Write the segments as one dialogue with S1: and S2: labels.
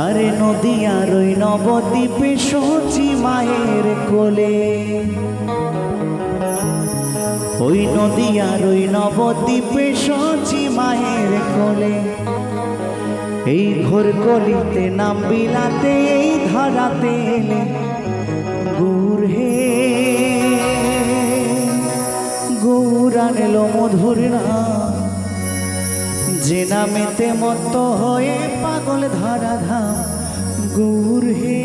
S1: আরে নদিয়ার ওই নবদ্বীপে সচি মায়ের কোলে, ওই নদিয়ার ওই নবদ্বীপে সচি মায়ের কোলে, এই ঘোর কলিতে নাম বিলাতে এই ধরাতে এলে গৌর হে গৌর আনলো মধুর নাম, যে নামেতে মত্ত হয়ে পাগল ধরা ধাম গৌর হে।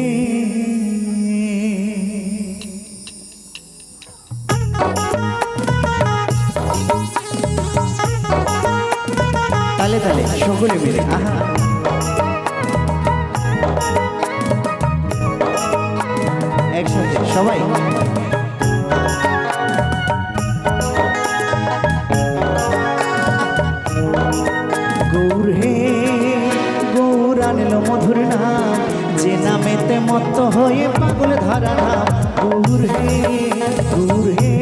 S1: তালে তালে সকলে মিলে আহা একসাথে সবাই গৌর হে গৌর আনলো মধুর নাম, যে নামেতে মত্ত হয়ে পাগল ধরা নাম গৌর হে গৌর হে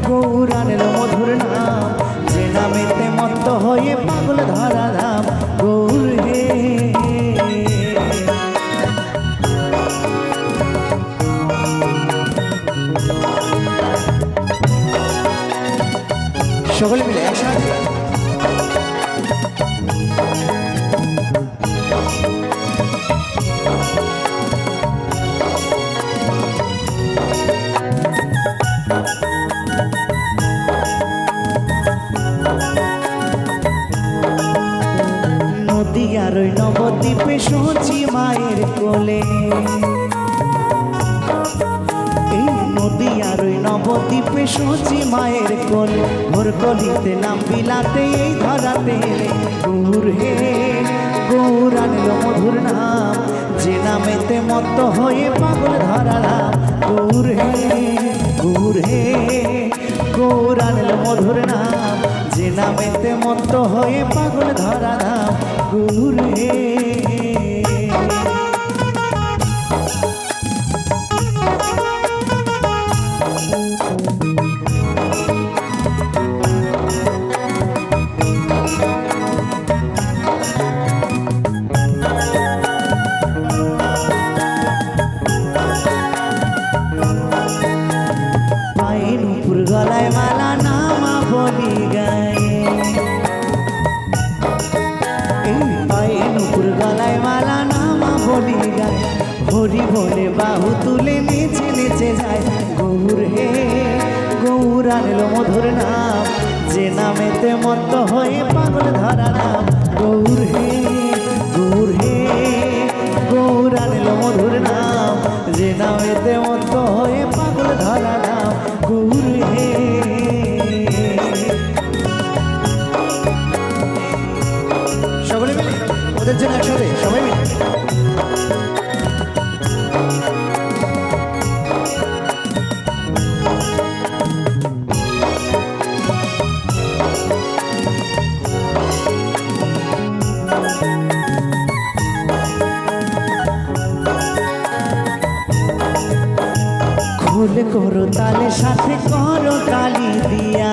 S1: গৌর আনলো মধুর নাম, যে নামেতে মত্ত হয়ে পাগল ধরা নাম গৌর হে। সকলে মিলে একসাথে নদিয়ার ওই নবদ্বীপে সচি মায়ের কোলে, এই নদিয়ার ওই নবদ্বীপে সচি মায়ের কোলে, ভোর কলিতে নাম বিলাতে এই ধরাতে গৌর হে গৌর আনলো মধুর নাম, যে নামেতে মত্ত হয়ে পাগল ধরা নাম গৌর হে গৌর হে গৌর আনলো মধুর নাম, যে নামেতে মত্ত হয়ে পাগল ধরা নাম গৌর হে। গলায় মালা নামা বলি গায়ে, এই পায়ে নুপুর গলায় মালা নামা বলি গায়ে, হরি বলে বাহু তুলে নেচে নেচে যায় গৌর হে গৌর আনলো মধুর নাম, যে নামেতে মত্ত হয়ে পাগল ধরা নাম গৌর হে গৌর হে গৌর আনলো মধুর নাম, যে নামেতে মত্ত হয়ে পাগল ধরা নাম গৌর হে। সকলে মিলে ওদের জন্য একসাথে সবাই মিলে ফুল করো তালে সাথে করো তালি দিয়া,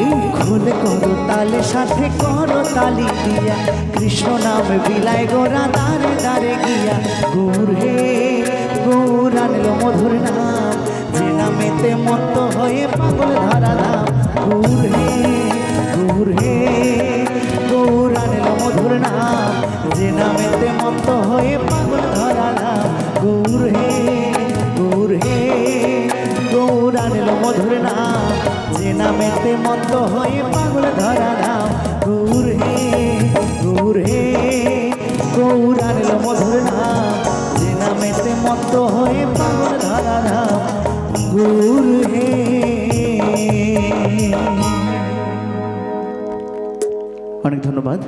S1: এই ফুল করো তালে সাথে করো তালি দিয়া, কৃষ্ণ নাম বিলায় গোরা দারে দারে গিয়া গৌর হে গৌর আনলো মধুর নাম, যে নামেতে মত্ত হয়ে পাগল ধরা নাম গৌর হে গৌর হে গৌর আনলো মধুর নাম, যে নামেতে মত্ত হয়ে পাগল ধরা নাম গৌর হে গৌর হে গৌর আনলো মধুর নাম, যে নামেতে মত্ত হয়ে পাগল ধরা নাম গৌর হে গৌর হে গৌর আনলো মধুর নাম, যে নামেতে মত্ত হয়ে পাগল ধরা নাম গৌর হে। অনেক ধন্যবাদ।